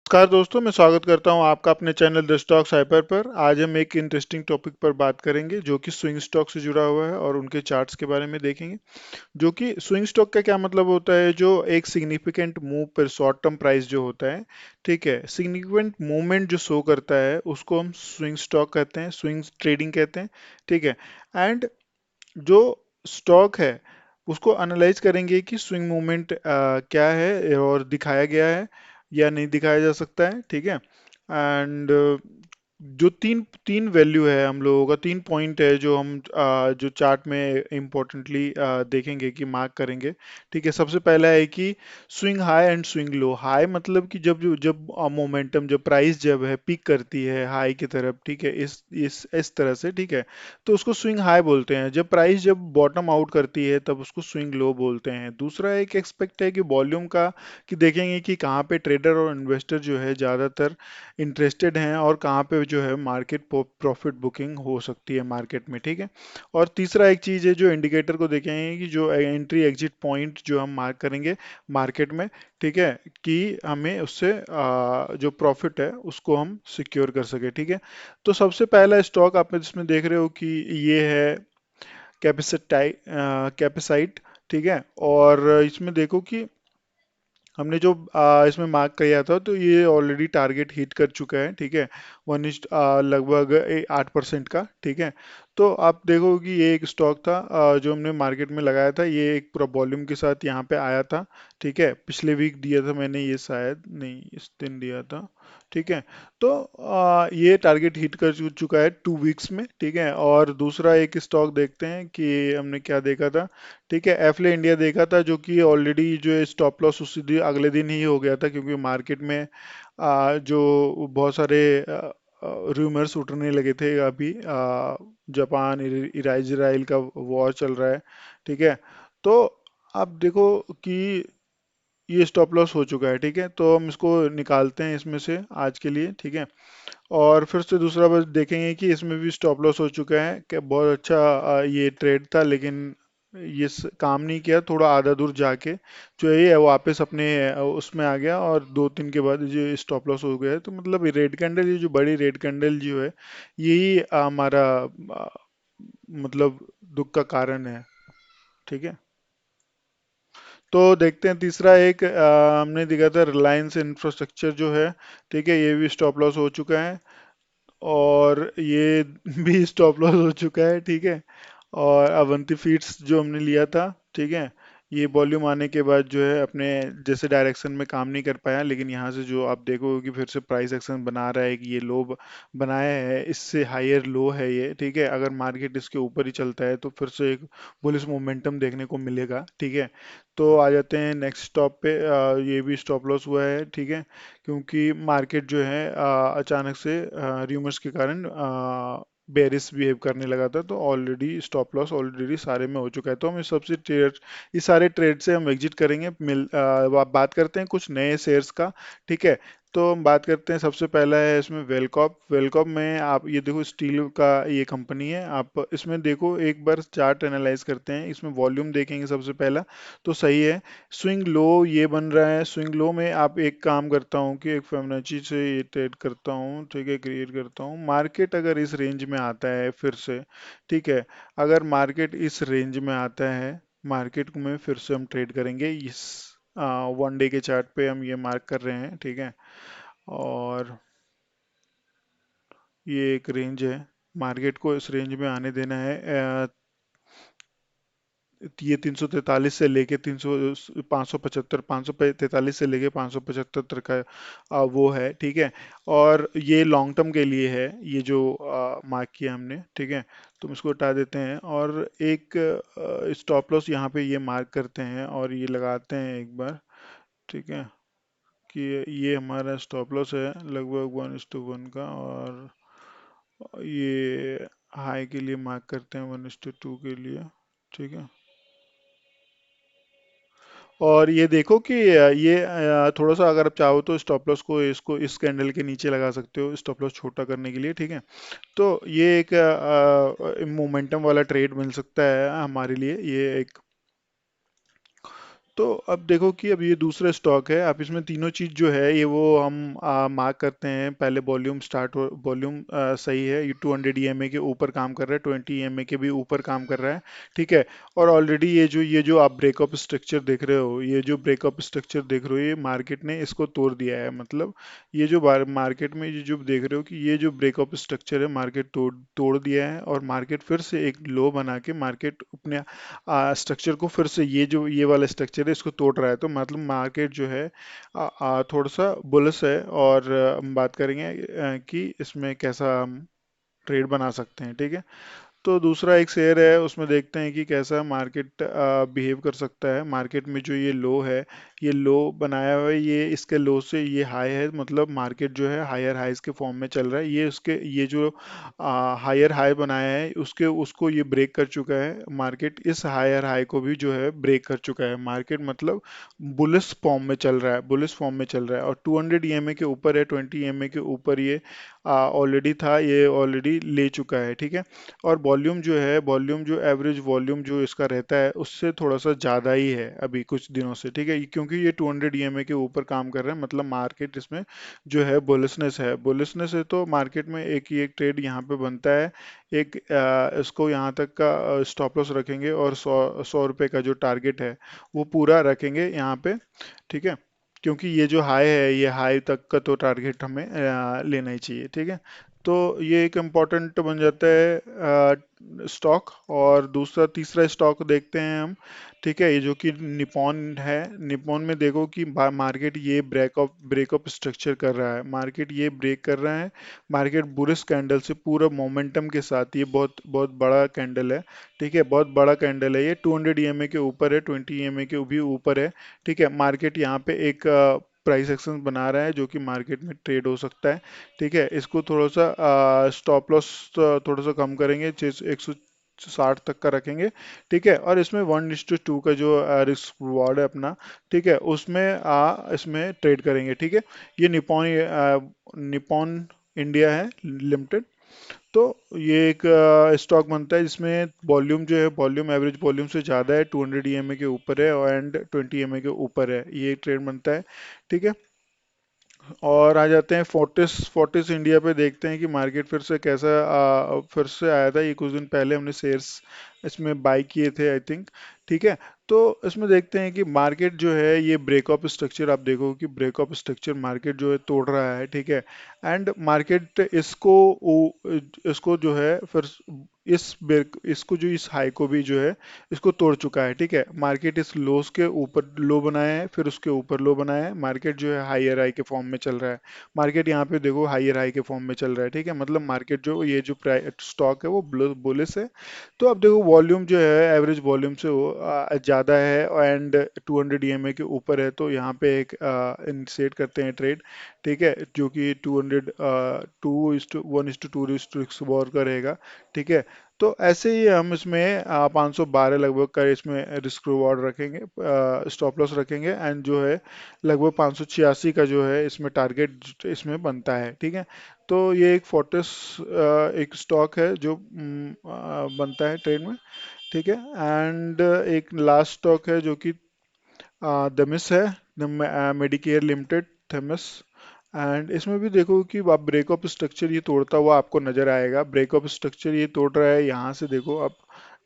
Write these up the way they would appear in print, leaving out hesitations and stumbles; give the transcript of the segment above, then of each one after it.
नमस्कार दोस्तों, मैं स्वागत करता हूं आपका अपने चैनल द स्टॉक्स हाइपर पर। आज हम एक इंटरेस्टिंग टॉपिक पर बात करेंगे जो कि स्विंग स्टॉक से जुड़ा हुआ है और उनके चार्ट्स के बारे में देखेंगे। जो कि स्विंग स्टॉक का क्या मतलब होता है, जो एक सिग्निफिकेंट मूव पर शॉर्ट टर्म प्राइस जो होता है, ठीक है, सिग्निफिकेंट मूवमेंट जो शो करता है उसको हम स्विंग स्टॉक कहते हैं, स्विंग ट्रेडिंग कहते हैं। ठीक है। एंड जो स्टॉक है उसको एनालाइज करेंगे कि स्विंग मूवमेंट क्या है और दिखाया गया है या नहीं दिखाया जा सकता है। ठीक है। एंड जो तीन तीन वैल्यू है हम लोगों का, तीन पॉइंट है जो हम जो चार्ट में इम्पोर्टेंटली देखेंगे कि मार्क करेंगे। ठीक है। सबसे पहला है कि swing high and swing low. High मतलब कि जब जब मोमेंटम, जब प्राइस जब है पीक करती है हाई की तरफ, ठीक है, इस तरह से, ठीक है, तो उसको स्विंग हाई बोलते हैं। जब प्राइस जब बॉटम आउट करती है तब उसको स्विंग लो बोलते हैं। दूसरा एक एक्सपेक्ट है कि वॉल्यूम का, कि देखेंगे कि कहाँ पे ट्रेडर और इन्वेस्टर जो है ज़्यादातर इंटरेस्टेड हैं और कहाँ पे जो है मार्केट प्रॉफिट बुकिंग हो सकती है मार्केट में। ठीक है। और तीसरा एक चीज़ है जो इंडिकेटर को देखेंगे कि जो एंट्री एग्जिट पॉइंट जो हम मार्क करेंगे मार्केट में, ठीक है, कि हमें उससे जो प्रॉफिट है उसको हम सिक्योर कर सके। ठीक है। तो सबसे पहला स्टॉक आप इसमें देख रहे हो कि ये है कैपेसाइट। ठीक है। और इसमें देखो कि हमने जो इसमें मार्क किया था तो ये ऑलरेडी टारगेट हिट कर चुका है। ठीक है। लगभग 8% का। ठीक है। तो आप देखो कि ये एक स्टॉक था जो हमने मार्केट में लगाया था। ये एक पूरा वॉल्यूम के साथ यहाँ पे आया था। ठीक है। पिछले वीक दिया था मैंने, ये शायद नहीं इस दिन दिया था। ठीक है। तो ये टारगेट हिट कर चुका है 2 वीक्स में। ठीक है। और दूसरा एक स्टॉक देखते हैं कि हमने क्या देखा था। ठीक है। एफले इंडिया देखा था जो कि ऑलरेडी जो स्टॉप लॉस उसी दिन अगले दिन ही हो गया था, क्योंकि मार्केट में जो बहुत सारे रूमर्स उठने लगे थे अभी, जापान इजराइल का वॉर चल रहा है। ठीक है। तो आप देखो कि ये स्टॉप लॉस हो चुका है। ठीक है। तो हम इसको निकालते हैं इसमें से आज के लिए। ठीक है। और फिर से दूसरा बस देखेंगे कि इसमें भी स्टॉप लॉस हो चुका है, कि बहुत अच्छा ये ट्रेड था, लेकिन ये काम नहीं किया। थोड़ा आधा दूर जाके जो है ये वापस अपने उसमें आ गया और 2 दिन के बाद जो स्टॉप लॉस हो गया है। तो मतलब रेड कैंडल, ये जो बड़ी रेड कैंडल जो है यही हमारा मतलब दुख का कारण है। ठीक है। तो देखते हैं तीसरा एक हमने देखा था रिलायंस इंफ्रास्ट्रक्चर जो है। ठीक है। ये भी स्टॉप लॉस हो चुका है और ये भी स्टॉप लॉस हो चुका है। ठीक है। और अवंती फीड्स जो हमने लिया था, ठीक है, ये वॉल्यूम आने के बाद जो है अपने जैसे डायरेक्शन में काम नहीं कर पाया, लेकिन यहाँ से जो आप देखोगे कि फिर से प्राइस एक्शन बना रहा है कि ये लो बनाया है, इससे हायर लो है ये। ठीक है। अगर मार्केट इसके ऊपर ही चलता है तो फिर से एक बुलिश मोमेंटम देखने को मिलेगा। ठीक है। तो आ जाते हैं नेक्स्ट स्टॉप पे। ये भी स्टॉप लॉस हुआ है। ठीक है। क्योंकि मार्केट जो है अचानक से र्यूमर्स के कारण बेरिस बिहेव करने लगा था, तो ऑलरेडी स्टॉप लॉस ऑलरेडी सारे में हो चुका है। तो हम इस सारे ट्रेड से हम एग्जिट करेंगे। बात करते हैं कुछ नए शेयर्स का। ठीक है। तो हम बात करते हैं, सबसे पहला है इसमें वेलकॉप। वेलकॉप में आप ये देखो स्टील का ये कंपनी है। आप इसमें देखो एक बार चार्ट एनालाइज करते हैं, इसमें वॉल्यूम देखेंगे सबसे पहला तो सही है। स्विंग लो ये बन रहा है। स्विंग लो में आप एक काम करता हूँ कि एक फिबोनाची से ये ट्रेड करता हूँ, ठीक है, क्रिएट करता हूँ। मार्केट अगर इस रेंज में आता है फिर से, ठीक है, अगर मार्केट इस रेंज में आता है, मार्केट में फिर से हम ट्रेड करेंगे। इस 1 डे के चार्ट पे हम ये मार्क कर रहे हैं। ठीक है। और ये एक रेंज है, मार्केट को इस रेंज में आने देना है। ये 343 से लेके 300, 575, 543 से लेके 575 तक का वो है। ठीक है। और ये लॉन्ग टर्म के लिए है, ये जो मार्क किया हमने। ठीक है। तो हम इसको हटा देते हैं और एक स्टॉप लॉस यहाँ पे ये मार्क करते हैं और ये लगाते हैं एक बार। ठीक है। कि ये हमारा स्टॉप लॉस है लगभग 1:1 का। और ये हाई के लिए मार्क करते हैं 1:2 के लिए। ठीक है। और ये देखो कि ये थोड़ा सा अगर आप चाहो तो स्टॉप लॉस को इसको इस कैंडल के नीचे लगा सकते हो, स्टॉप लॉस छोटा करने के लिए। ठीक है। तो ये एक मोमेंटम वाला ट्रेड मिल सकता है हमारे लिए, ये एक तो अब देखो कि अब ये दूसरा स्टॉक है। आप इसमें तीनों चीज जो है ये वो हम मार्क करते हैं। पहले वॉल्यूम स्टार्ट हो, वॉल्यूम सही है, ये 200 ईएमए के ऊपर काम कर रहा है, 20 ईएमए के भी ऊपर काम कर रहा है, ठीक है। और ऑलरेडी ये जो आप ब्रेकअप स्ट्रक्चर देख रहे हो, ये जो ब्रेकअप स्ट्रक्चर देख रहे हो, ये मार्केट ने इसको तोड़ दिया है। मतलब ये जो मार्केट में ये जो देख रहे हो कि ये जो ब्रेकअप स्ट्रक्चर है, मार्केट तोड़ तोड़ दिया है, और मार्केट फिर से एक लो बना के मार्केट अपने स्ट्रक्चर को फिर से, ये वाला स्ट्रक्चर है इसको तोड़ रहा है। तो मतलब मार्केट जो है थोड़ा सा बुलिश है। और हम बात करेंगे कि इसमें कैसा हम ट्रेड बना सकते हैं, ठीक है। तो दूसरा एक शेयर है, उसमें देखते हैं कि कैसा मार्केट बिहेव कर सकता है। मार्केट में जो ये लो है, ये लो बनाया हुआ है, ये इसके लो से ये हाई है, मतलब मार्केट जो है हायर हाइज के फॉर्म में चल रहा है। ये उसके ये जो हायर हाई बनाया है उसके उसको ये ब्रेक कर चुका है। मार्केट इस हायर हाई को भी जो है ब्रेक कर चुका है। मार्केट मतलब बुलिश फॉर्म में चल रहा है, बुलिश फॉर्म में चल रहा है। और 200 ईएमए के ऊपर है, 20 ईएमए के ऊपर ये ऑलरेडी था, ये ऑलरेडी ले चुका है, ठीक है। और वॉल्यूम जो है, वॉल्यूम जो एवरेज वॉल्यूम जो इसका रहता है उससे थोड़ा सा ज़्यादा ही है अभी कुछ दिनों से, ठीक है। क्योंकि ये 200 ईएमए के ऊपर काम कर रहा है, मतलब मार्केट इसमें जो है बुलिशनेस है। बुलिशनेस है तो मार्केट में एक ही एक ट्रेड यहाँ पे बनता है। एक इसको यहाँ तक का स्टॉप लॉस रखेंगे, और 100 रुपये का जो टारगेट है वो पूरा रखेंगे यहाँ पे, ठीक है। क्योंकि ये जो हाई है, ये हाई तक का तो टारगेट हमें लेना ही चाहिए, ठीक है। तो ये एक इम्पॉर्टेंट बन जाता है स्टॉक। और दूसरा तीसरा स्टॉक देखते हैं हम, ठीक है। ये जो कि निपॉन है, निपॉन में देखो कि मार्केट ये ब्रेकअप ब्रेकअप स्ट्रक्चर कर रहा है, मार्केट ये ब्रेक कर रहा है। मार्केट बुलिश कैंडल से पूरा मोमेंटम के साथ, ये बहुत बहुत बड़ा कैंडल है, ठीक है, बहुत बड़ा कैंडल है। ये 200 ईएमए के ऊपर है, 20 ईएमए के भी ऊपर है, ठीक है। मार्केट यहाँ पे एक प्राइस एक्शन बना रहा है जो कि मार्केट में ट्रेड हो सकता है, ठीक है। इसको थोड़ा सा स्टॉप लॉस थोड़ा सा कम करेंगे, 160 तक का रखेंगे, ठीक है। और इसमें 1:2 का जो रिस्क रिवॉर्ड है अपना, ठीक है, उसमें इसमें ट्रेड करेंगे, ठीक है। ये निपॉन इंडिया है लिमिटेड। तो ये एक स्टॉक बनता है जिसमें वॉल्यूम जो है, वॉल्यूम एवरेज वॉल्यूम से ज़्यादा है, 200 ईएमए के ऊपर है, एंड 20 ईएमए के ऊपर है, ये एक ट्रेड बनता है, ठीक है। और आ जाते हैं फोर्टिस। फोर्टिस इंडिया पे देखते हैं कि मार्केट फिर से कैसा फिर से आया था। ये कुछ दिन पहले हमने शेयर्स इसमें बाई किए थे आई थिंक, ठीक है। तो इसमें देखते हैं कि मार्केट जो है ये ब्रेकअप स्ट्रक्चर, आप देखो कि ब्रेकअप स्ट्रक्चर मार्केट जो है तोड़ रहा है, ठीक है। एंड मार्केट इसको जो है फिर इसको जो इस हाई को भी जो है इसको तोड़ चुका है, ठीक है। मार्केट इस लोस के ऊपर लो बनाया है, फिर उसके ऊपर लो बनाया है। मार्केट जो है हायर हाई के फॉर्म में चल रहा है। मार्केट यहाँ पे देखो हायर हाई के फॉर्म में चल रहा है, ठीक है। मतलब मार्केट जो ये जो स्टॉक है वो बुलिश है। तो अब देखो वॉल्यूम जो है एवरेज वॉल्यूम से वो ज़्यादा है, एंड 200 ईएमए के ऊपर है। तो यहाँ पे एक इनिशिएट करते हैं ट्रेड, ठीक है, जो कि 200 2:1:2 वॉर का रहेगा, ठीक है। तो ऐसे ही हम इसमें 512 लगभग का इसमें रिस्क रिवॉर्ड रखेंगे, स्टॉप लॉस रखेंगे, एंड जो है लगभग 586 का जो है इसमें टारगेट इसमें बनता है, ठीक है। तो ये एक फोर्टिस एक स्टॉक है जो बनता है ट्रेड में, ठीक है। एंड एक लास्ट स्टॉक है जो कि दमिस है, मेडिकेयर लिमिटेड, थेमिस। एंड इसमें भी देखो कि आप ब्रेकअप स्ट्रक्चर ये तोड़ता हुआ आपको नजर आएगा। ब्रेकअप स्ट्रक्चर ये तोड़ रहा है, यहाँ से देखो आप,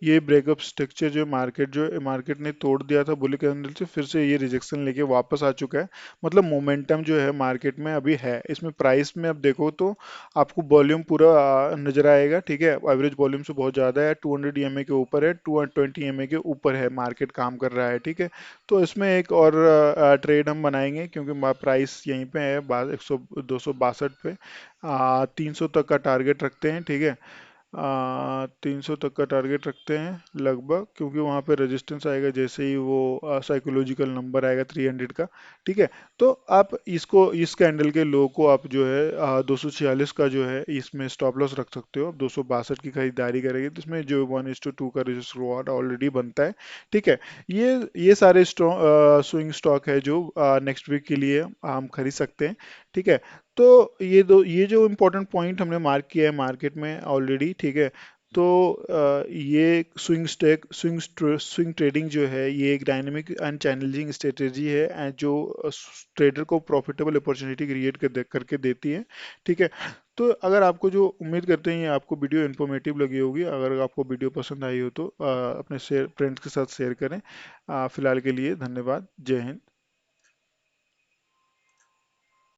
ये ब्रेकअप स्ट्रक्चर जो मार्केट ने तोड़ दिया था बुलिश कैंडल से, फिर से ये रिजेक्शन लेके वापस आ चुका है। मतलब मोमेंटम जो है मार्केट में अभी है। इसमें प्राइस में अब देखो तो आपको वॉल्यूम पूरा नजर आएगा, ठीक है। एवरेज वॉल्यूम से बहुत ज़्यादा है, 200 ईएमए के ऊपर है, 220 ईएमए के ऊपर है, मार्केट काम कर रहा है, ठीक है। तो इसमें एक और ट्रेड हम बनाएंगे, क्योंकि प्राइस यहीं पे है, 262 पे 300 तक का टारगेट रखते हैं, ठीक है। 300 तक का टारगेट रखते हैं लगभग, क्योंकि वहाँ पे रेजिस्टेंस आएगा जैसे ही वो साइकोलॉजिकल नंबर आएगा 300 का, ठीक है। तो आप इसको इस कैंडल के लो को आप जो है 246 का जो है इसमें स्टॉप लॉस रख सकते हो। आप 262 की खरीदारी करेंगे तो इसमें जो 1:2 का रिस्क ऑलरेडी बनता है, ठीक है। ये सारे स्विंग स्टॉक है जो नेक्स्ट वीक के लिए हम खरीद सकते हैं, ठीक है। तो ये जो इम्पोर्टेंट पॉइंट हमने मार्क किया है मार्केट में ऑलरेडी, ठीक है। तो ये स्विंग ट्रेडिंग जो है ये एक डायनेमिक एंड चैलेंजिंग स्ट्रेटेजी है जो ट्रेडर को प्रॉफिटेबल अपॉर्चुनिटी क्रिएट करके देती है। ठीक है। तो अगर आपको जो उम्मीद करते हैं ये आपको वीडियो इन्फॉर्मेटिव लगी होगी, अगर आपको वीडियो पसंद आई हो तो अपने शेयर फ्रेंड्स के साथ शेयर करें। फिलहाल के लिए धन्यवाद। जय हिंद।